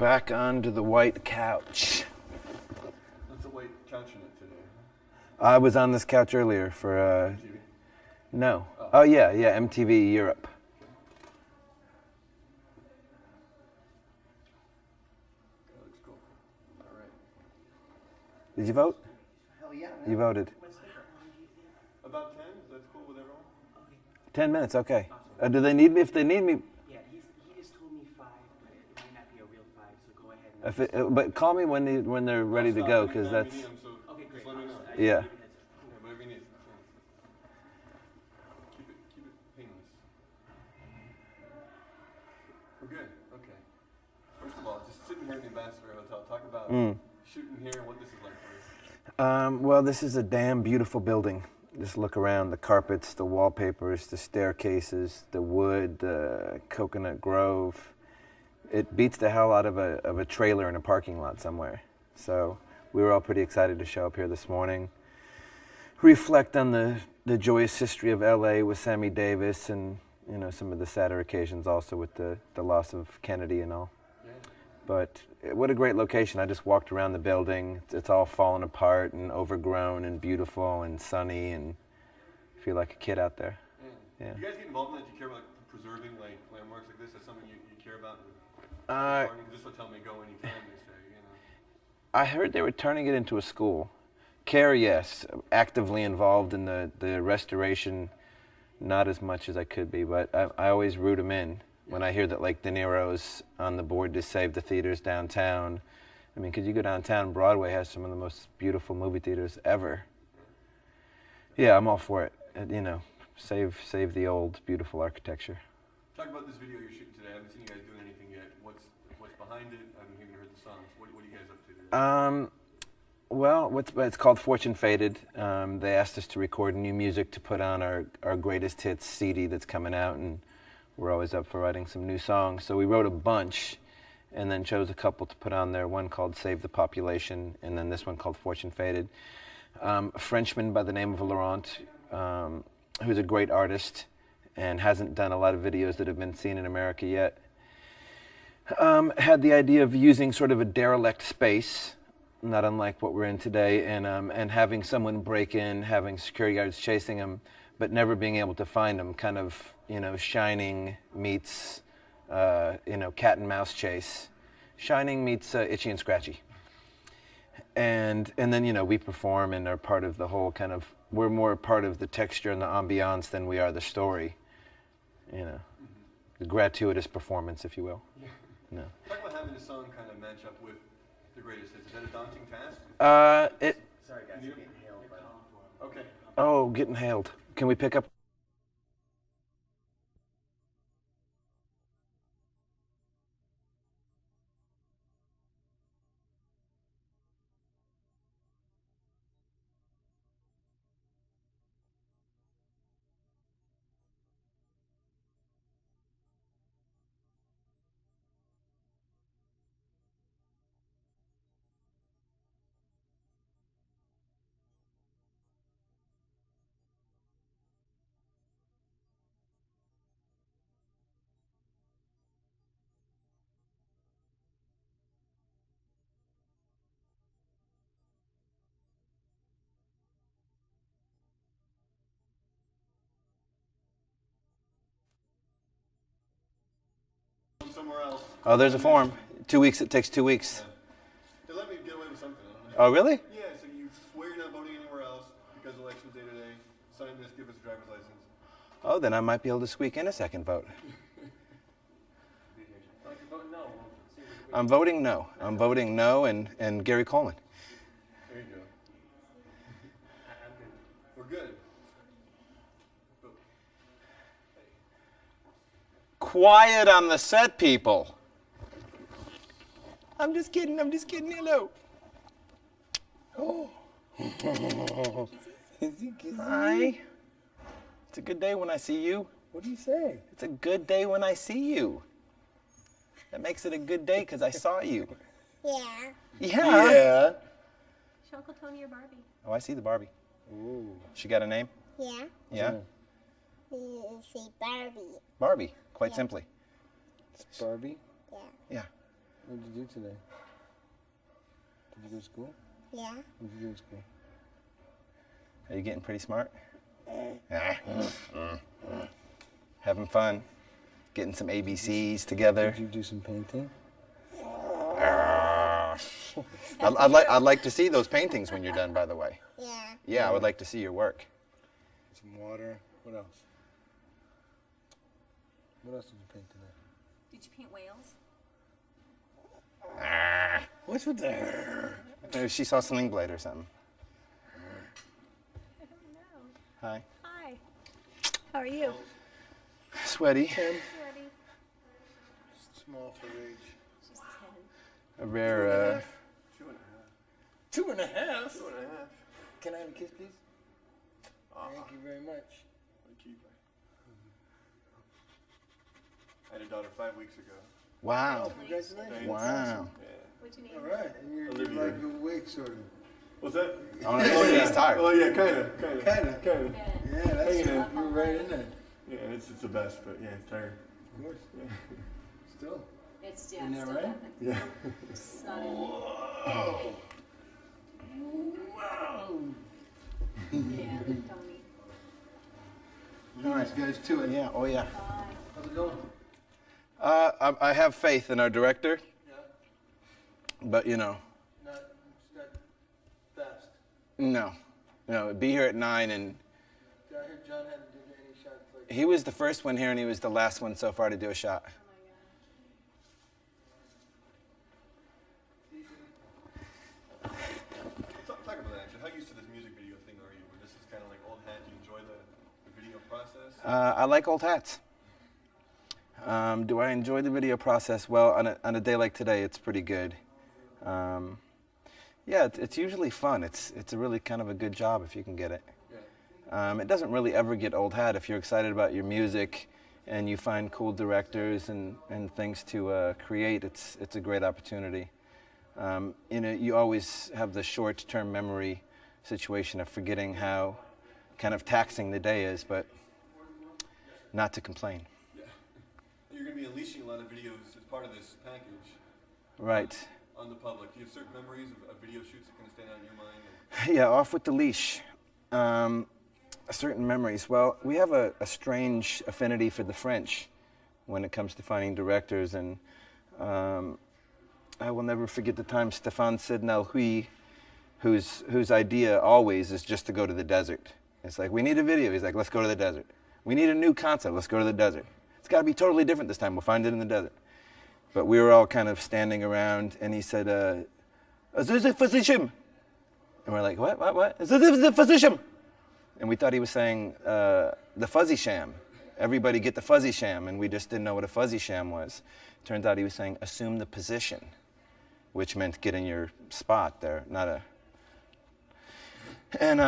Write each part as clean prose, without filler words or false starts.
back onto the white couch. That's a white couch in it today. I was on this couch earlier for, TV? no. Oh, yeah, MTV Europe. That looks cool. All right. Did you vote? Hell yeah, man. You voted. About 10? Is that cool with everyone? 10 minutes, okay. Do they need me? If they need me, Yeah, he just told me 5, but it might not be a real 5, so go ahead and... but call me when they're ready to go, because that's... Okay, great. Just let me know. Yeah. Yeah, whatever you need. Keep it painless. We're good. Okay. First of all, just sitting here in the Ambassador Hotel, talk about shooting here and what this is like for you. Well, this is a damn beautiful building. Just look around, the carpets, the wallpapers, the staircases, the wood, the coconut grove. It beats the hell out of a trailer in a parking lot somewhere. So we were all pretty excited to show up here this morning. Reflect on the joyous history of LA with Sammy Davis and, you know, some of the sadder occasions also with the loss of Kennedy and all. Yeah. But what a great location. I just walked around the building. It's all fallen apart and overgrown and beautiful and sunny, and I feel like a kid out there. Yeah. Yeah. Do you guys get involved in that? Do you care about preserving like landmarks like this? That's something you care about? This will tell me go anytime they say, you know. I heard they were turning it into a school. Care, yes. Actively involved in the restoration, not as much as I could be, but I always root them in. When I hear that, like, De Niro's on the board to save the theaters downtown. I mean, because you go downtown, Broadway has some of the most beautiful movie theaters ever. Yeah, I'm all for it. You know, save the old, beautiful architecture. Talk about this video you're shooting today. I haven't seen you guys doing anything yet. What's behind it? I haven't even heard the songs. What are you guys up to today? Well, it's called Fortune Faded. They asked us to record new music to put on our greatest hits CD that's coming out, and we're always up for writing some new songs. So we wrote a bunch and then chose a couple to put on there, one called Save the Population, and then this one called Fortune Faded. A Frenchman by the name of Laurent, who's a great artist and hasn't done a lot of videos that have been seen in America yet, had the idea of using sort of a derelict space, not unlike what we're in today, and having someone break in, having security guards chasing him, but never being able to find him, kind of, you know, Shining meets, you know, cat and mouse chase. Shining meets Itchy and Scratchy. And then, you know, we perform and are part of the whole kind of, we're more part of the texture and the ambiance than we are the story. You know, the gratuitous performance, if you will. Yeah. No. Talk about having a song kind of match up with the greatest hits. Is that a daunting task? Sorry, guys, you're getting hailed. Okay. Oh, getting hailed. Can we pick up? Somewhere else. Oh, there's a form. 2 weeks, it takes 2 weeks. Yeah. They let me get away with something. Oh, really? Yeah, so you swear you're not voting anywhere else because election day today. Sign this, give us a driver's license. Oh, then I might be able to squeak in a second vote. I'm voting no. I'm voting no and Gary Coleman. There you go. We're good. Quiet on the set, people. I'm just kidding. Hello. Oh. Hi. It's a good day when I see you. What do you say? It's a good day when I see you. That makes it a good day because I saw you. Yeah. Yeah. Yeah. Show Uncle Tony or Barbie. Oh, I see the Barbie. Ooh. She got a name? Yeah. Yeah? You say Barbie. Barbie, quite simply. It's Barbie? Yeah. Yeah. What did you do today? Did you go to school? Yeah. What did you do in school? Are you getting pretty smart? Having fun? Getting some ABCs together? Did you do some painting? I'd like to see those paintings when you're done, by the way. Yeah. Yeah, I would like to see your work. Some water. What else? What else did you paint today? Did you paint whales? What's with that? Maybe she saw Sling Blade or something. I don't know. Hi. Hi. How are you? Sweaty. 10. Ready? Small for age. She's 10. A rare, 2.5. 2.5? 2.5. Can I have a kiss, please? Thank you very much. What a keeper. I had a daughter 5 weeks ago. wow. Congratulations. Wow. Yeah. What's your name? All right, and you're Olivia. like awake, sort of. What's that? Oh, no, he's tired. Oh yeah, kind of. Kinda. Yeah. Yeah, that's Hanging in. you're right in there. Yeah, it's the best, but yeah, it's tired. Of course. Still. It's, Isn't that still right? happening. Yeah. It's not in. Whoa. Wow. Yeah, Tony. All right, guys, to it. Yeah, oh yeah. Bye. How's it going? I have faith in our director, Yeah. but you know, Not fast. no, be here at 9, and I heard John hadn't did any shots like. he was the first one here, and he was the last one so far to do a shot. Talk about that actually. How used to this music video thing are you? Where this is kind of like old hat? Do you enjoy the video process? I like old hats. Do I enjoy the video process? Well, on a day like today, it's pretty good. Yeah, it's usually fun. It's a really kind of a good job if you can get it. Yeah. It doesn't really ever get old hat if you're excited about your music and you find cool directors and things to create. It's a great opportunity. You know, you always have the short-term memory situation of forgetting how kind of taxing the day is, but not to complain. Yeah. You're going to be unleashing a lot of videos as part of this package Right. on the public. Do you have certain memories of video shoots that kind of stand out in your mind? Yeah, off with the leash. Certain memories. Well, we have a strange affinity for the French when it comes to finding directors, and I will never forget the time Stéphane Sednal-Huy, whose idea always is just to go to the desert. It's like, we need a video. He's like, let's go to the desert. We need a new concept. Let's go to the desert. It's got to be totally different this time. We'll find it in the desert. But we were all kind of standing around, and he said, and we're like, what? And we thought he was saying the fuzzy sham. Everybody get the fuzzy sham, and we just didn't know what a fuzzy sham was. Turns out he was saying assume the position, which meant get in your spot there, not a. And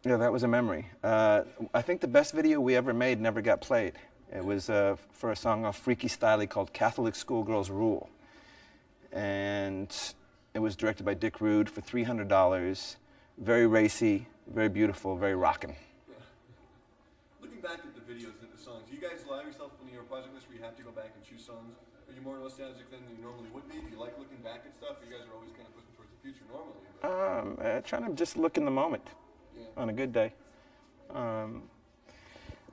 yeah, that was a memory. I think the best video we ever made never got played. It was for a song off Freaky Styley called Catholic Schoolgirls Rule. And it was directed by Dick Rude for $300. Very racy, very beautiful, very rockin'. Yeah. Looking back at the videos and the songs, do you guys allow yourself when you're a project list where you have to go back and choose songs? Are you more nostalgic than you normally would be? Do you like looking back at stuff? You guys are always kind of pushing towards the future normally. But Trying to just look in the moment yeah. on a good day.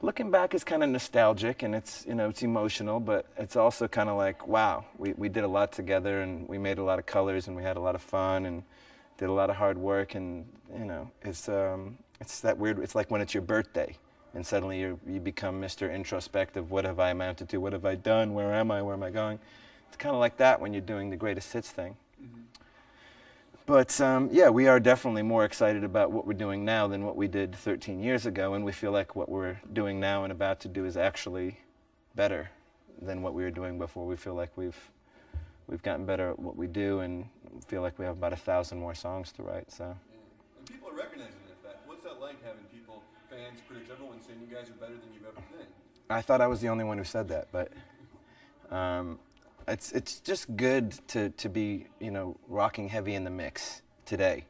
Looking back is kind of nostalgic, and it's, you know, it's emotional, but it's also kind of like, wow, we did a lot together, and we made a lot of colors, and we had a lot of fun, and did a lot of hard work, and you know, it's that weird. It's like when it's your birthday, and suddenly you become Mr. Introspective. What have I amounted to? What have I done? Where am I? Where am I going? It's kind of like that when you're doing the greatest hits thing. Mm-hmm. But yeah, we are definitely more excited about what we're doing now than what we did 13 years ago, and we feel like what we're doing now and about to do is actually better than what we were doing before. We feel like we've gotten better at what we do, and feel like we have about 1,000 more songs to write. So. Yeah. And people are recognizing that fact. What's that like having people, fans, critics, everyone saying you guys are better than you've ever been? I thought I was the only one who said that, but it's just good to be, you know, rocking heavy in the mix today.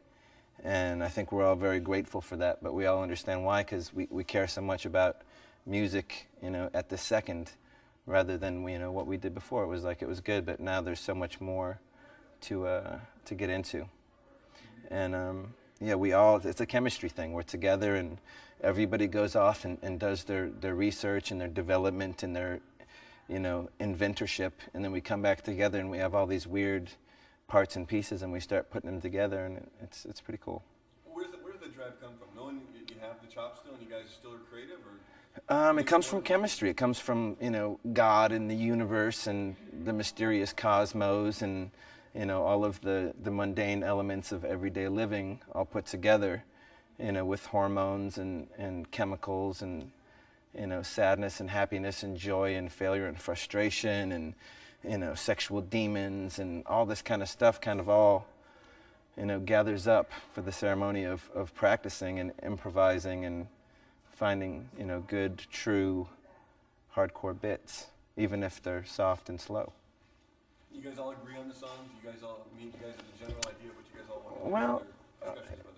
And I think we're all very grateful for that, but we all understand why, because we care so much about music, you know, at this second, rather than what we did before. It was like it was good, but now there's so much more to get into. And yeah, it's a chemistry thing. We're together and everybody goes off and does their research and their development and their inventorship, and then we come back together and we have all these weird parts and pieces and we start putting them together, and it's pretty cool. Where does the drive come from? Knowing you have the chops still and you guys still are creative, or? It comes from chemistry. It comes from God and the universe and the mysterious cosmos and all of the mundane elements of everyday living all put together, with hormones and chemicals and sadness and happiness and joy and failure and frustration and sexual demons and all this kind of stuff kind of all gathers up for the ceremony of practicing and improvising and finding good, true, hardcore bits, even if they're soft and slow. You guys all agree on the songs? You guys all meet? You guys have a general idea of what you guys all want to do? Well, Or discussions about that kind of thing?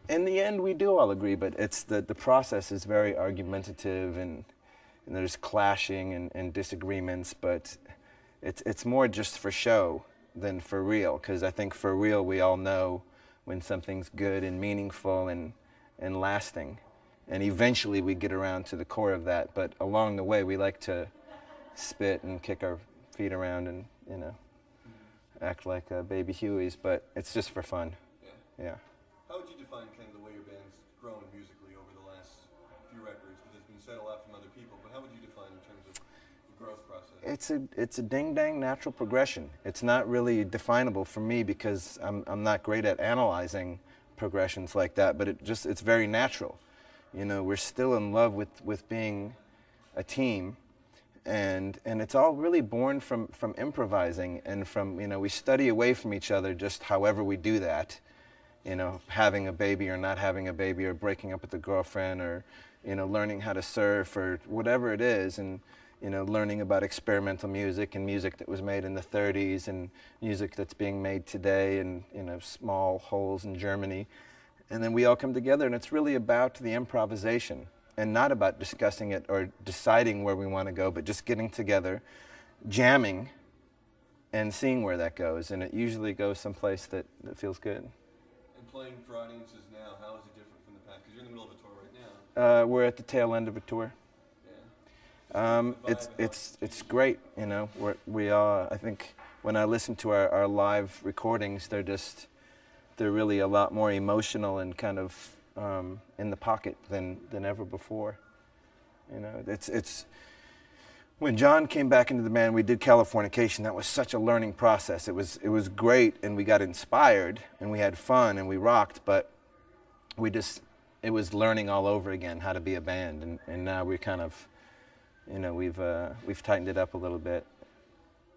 in the end, we do all agree, but it's the process is very argumentative and there's clashing and disagreements, but it's more just for show than for real, because I think for real we all know when something's good and meaningful and lasting, and eventually we get around to the core of that, but along the way we like to spit and kick our feet around and act like baby Hueys, but it's just for fun. Yeah. How would you define kind of the way your band's grown musically over the last few records? Because it's been said a lot from other people, but how would you define in terms of the growth process? It's a ding-dang natural progression. It's not really definable for me because I'm not great at analyzing progressions like that, but it's very natural. We're still in love with being a team, and it's all really born from improvising and from we study away from each other just however we do that. Having a baby or not having a baby, or breaking up with a girlfriend, or learning how to surf, or whatever it is, and learning about experimental music and music that was made in the 30s and music that's being made today and small holes in Germany. And then we all come together, and it's really about the improvisation and not about discussing it or deciding where we want to go, but just getting together, jamming, and seeing where that goes. And it usually goes someplace that feels good. And playing for audiences now, how is it different from the past? Because you're in the middle of a tour right now. We're at the tail end of a tour. It's great, I think when I listen to our live recordings, they're really a lot more emotional and kind of in the pocket than ever before. It's when John came back into the band, we did Californication. That was such a learning process. It was great, and we got inspired and we had fun and we rocked, but it was learning all over again how to be a band, and now we kind of we've tightened it up a little bit,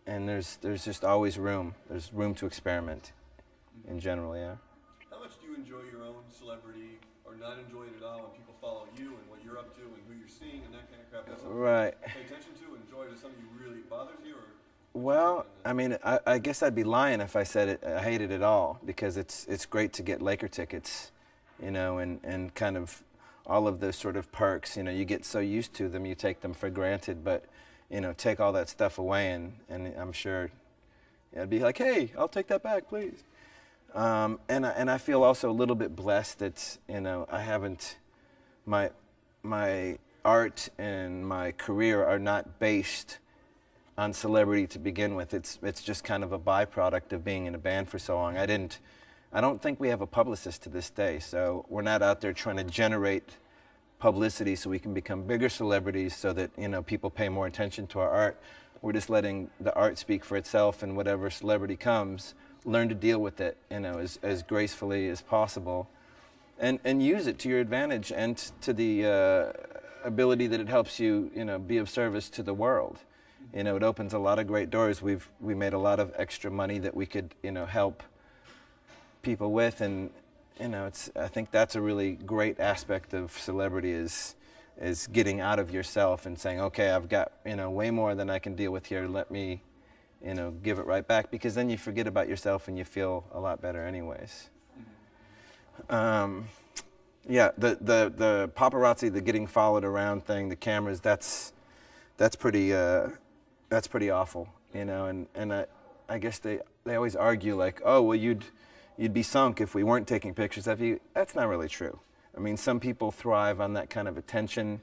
and there's just always room. There's room to experiment in general, yeah. How much do you enjoy your own celebrity, or not enjoy it at all when people follow you and what you're up to and who you're seeing and that kind of crap? That's something right. you pay attention to, enjoy it? Is something you really bothers you, or? Well, I mean, I guess I'd be lying if I said I hate it at all, because it's great to get Laker tickets, and kind of all of those sort of perks, you get so used to them, you take them for granted, but, take all that stuff away, and I'm sure I'd be like, hey, I'll take that back, please. And I feel also a little bit blessed that, I haven't, my art and my career are not based on celebrity to begin with. It's just kind of a byproduct of being in a band for so long. I don't think we have a publicist to this day, so we're not out there trying to generate publicity so we can become bigger celebrities so that people pay more attention to our art. We're just letting the art speak for itself, and whatever celebrity comes, learn to deal with it as gracefully as possible, and use it to your advantage and to the ability that it helps you be of service to the world. It opens a lot of great doors. We made a lot of extra money that we could help people with, and I think that's a really great aspect of celebrity is getting out of yourself and saying, okay, I've got way more than I can deal with here. Let me give it right back, because then you forget about yourself and you feel a lot better anyways. Yeah, the paparazzi, the getting followed around thing, the cameras, that's pretty That's pretty awful, you know. And I guess they always argue like, oh, well, you'd be sunk if we weren't taking pictures of you. That's not really true. I mean, some people thrive on that kind of attention,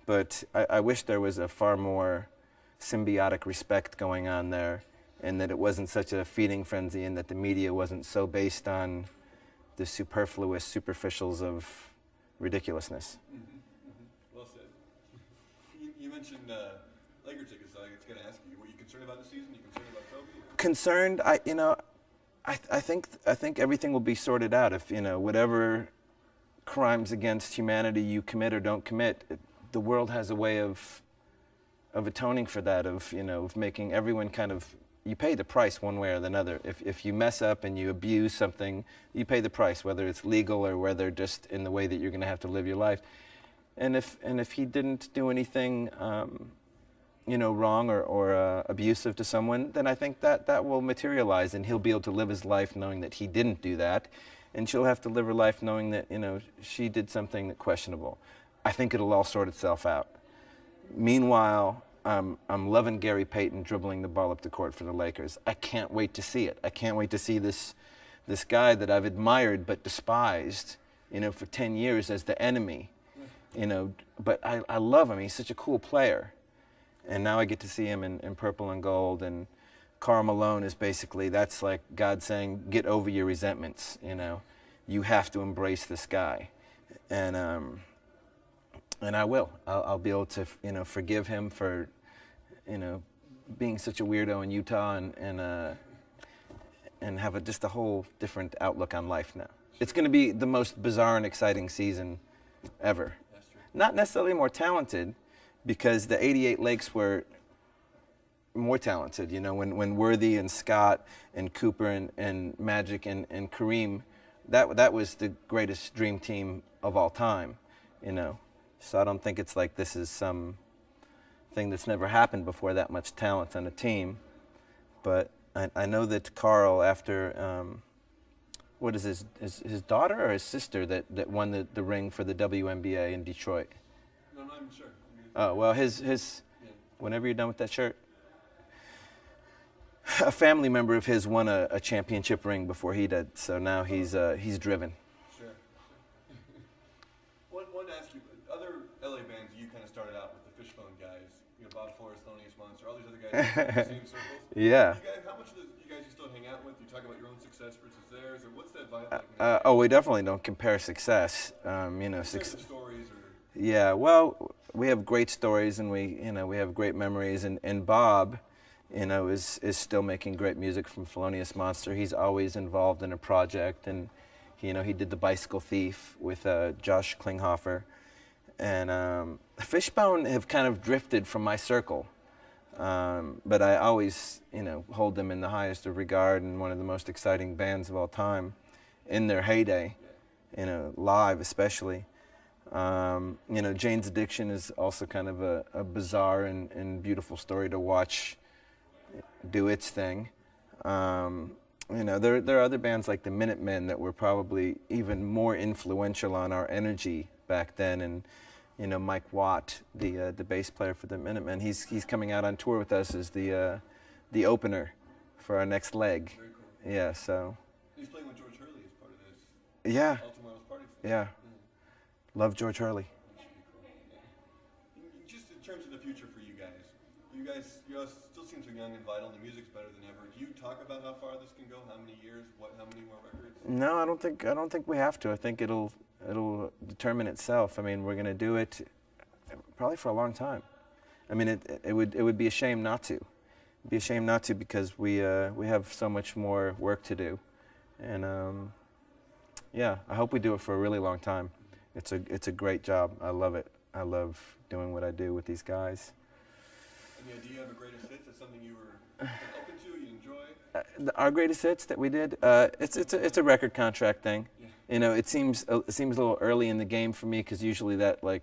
but I wish there was a far more symbiotic respect going on there, and that it wasn't such a feeding frenzy, and that the media wasn't so based on the superfluous superficials of ridiculousness. Well said. You mentioned Laker tickets. I was going to ask you, were you concerned about the season? You concerned about Kobe? Concerned, I think everything will be sorted out. If, you know, whatever crimes against humanity you commit or don't commit, the world has a way of atoning for that, of, you know, of making everyone kind of, you pay the price one way or another. If you mess up and you abuse something, you pay the price, whether it's legal or whether just in the way that you're going to have to live your life. And if he didn't do anything, you know, wrong or abusive to someone, then I think that will materialize, and he'll be able to live his life knowing that he didn't do that, and she'll have to live her life knowing that, you know, she did something that questionable. I think it'll all sort itself out. Meanwhile, I'm loving Gary Payton dribbling the ball up the court for the Lakers. I can't wait to see it. I can't wait to see this guy that I've admired but despised, you know, for 10 years as the enemy, you know. But I love him. He's such a cool player. And now I get to see him in purple and gold. And Karl Malone is basically, that's like God saying, get over your resentments, you know. You have to embrace this guy. And I will. I'll be able to, you know, forgive him for, you know, being such a weirdo in Utah, and have just a whole different outlook on life now. It's going to be the most bizarre and exciting season ever. That's true. Not necessarily more talented, because the '88 Lakes were more talented. You know, when Worthy and Scott and Cooper and Magic and Kareem, that was the greatest dream team of all time, you know. So I don't think it's like this is some thing that's never happened before, that much talent on a team. But I know that Carl, after, what is his daughter or his sister that won the ring for the WNBA in Detroit? No, I'm not even sure. Oh, well, whenever you're done with that shirt, a family member of his won a championship ring before he did, so now he's driven. Sure. Wanted to ask you, other LA bands, you kind of started out with the Fishbone guys, you know, Bob Forrest, Thelonious Monster, all these other guys in the same circles. Yeah. How much do you guys still hang out with? You talk about your own success versus theirs, or what's that vibe like? Oh, we definitely don't compare success. You know, Stories or... Yeah, well, we have great stories, and we have great memories, and Bob, you know, is still making great music from Thelonious Monster. He's always involved in a project, and you know, he did The Bicycle Thief with Josh Klinghoffer, and Fishbone have kind of drifted from my circle, but I always, you know, hold them in the highest of regard, and one of the most exciting bands of all time in their heyday, you know, live especially. You know, Jane's Addiction is also kind of a bizarre and beautiful story to watch do its thing. You know, there are other bands like the Minutemen that were probably even more influential on our energy back then, and you know, Mike Watt, the bass player for the Minutemen, he's coming out on tour with us as the opener for our next leg. Very cool. Yeah, so. He's playing with George Hurley as part of this. Yeah. All Tomorrow's Party. Yeah. Love George Hurley. Just in terms of the future for you guys still seem so young and vital. The music's better than ever. Do you talk about how far this can go? How many years? How many more records? No, I don't think we have to. I think it'll determine itself. I mean, we're going to do it probably for a long time. I mean, it would be a shame not to. It'd be a shame not to, because we have so much more work to do, and yeah, I hope we do it for a really long time. It's a great job. I love it. I love doing what I do with these guys. And do you have a greatest hits? That's something you were open to, you enjoy? Our greatest hits that we did, it's a record contract thing. Yeah. You know, it seems a little early in the game for me, because usually that like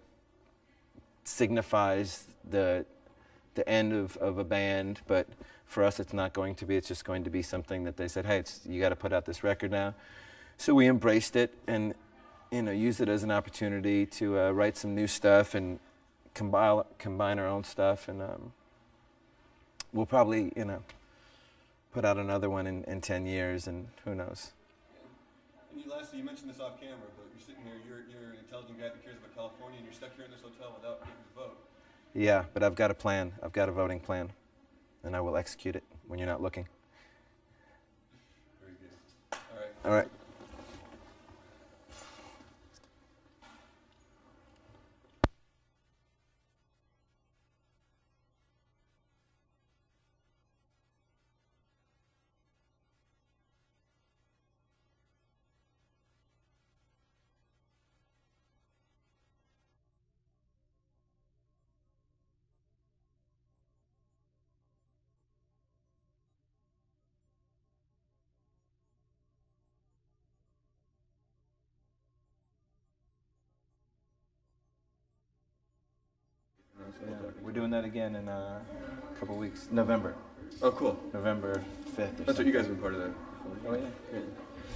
signifies the end of a band, but for us it's not going to be. It's just going to be something that they said, hey, you got to put out this record now. So we embraced it, and you know, used it as an opportunity to write some new stuff and combine our own stuff, and we'll probably, you know, put out another one in 10 years, and who knows. And lastly, you mentioned this off camera, but you're sitting here, you're an intelligent guy that cares about California, and you're stuck here in this hotel without getting to vote. Yeah, but I've got a plan. I've got a voting plan, and I will execute it when you're not looking. Very good. All right. All right. Yeah, we're doing that again in a couple weeks. November. Oh, cool. November 5th. That's what you guys have been part of that. Oh, yeah. Yeah,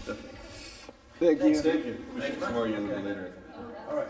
definitely. Thank you. Thank you. We'll shoot some more of you a little bit later. All right.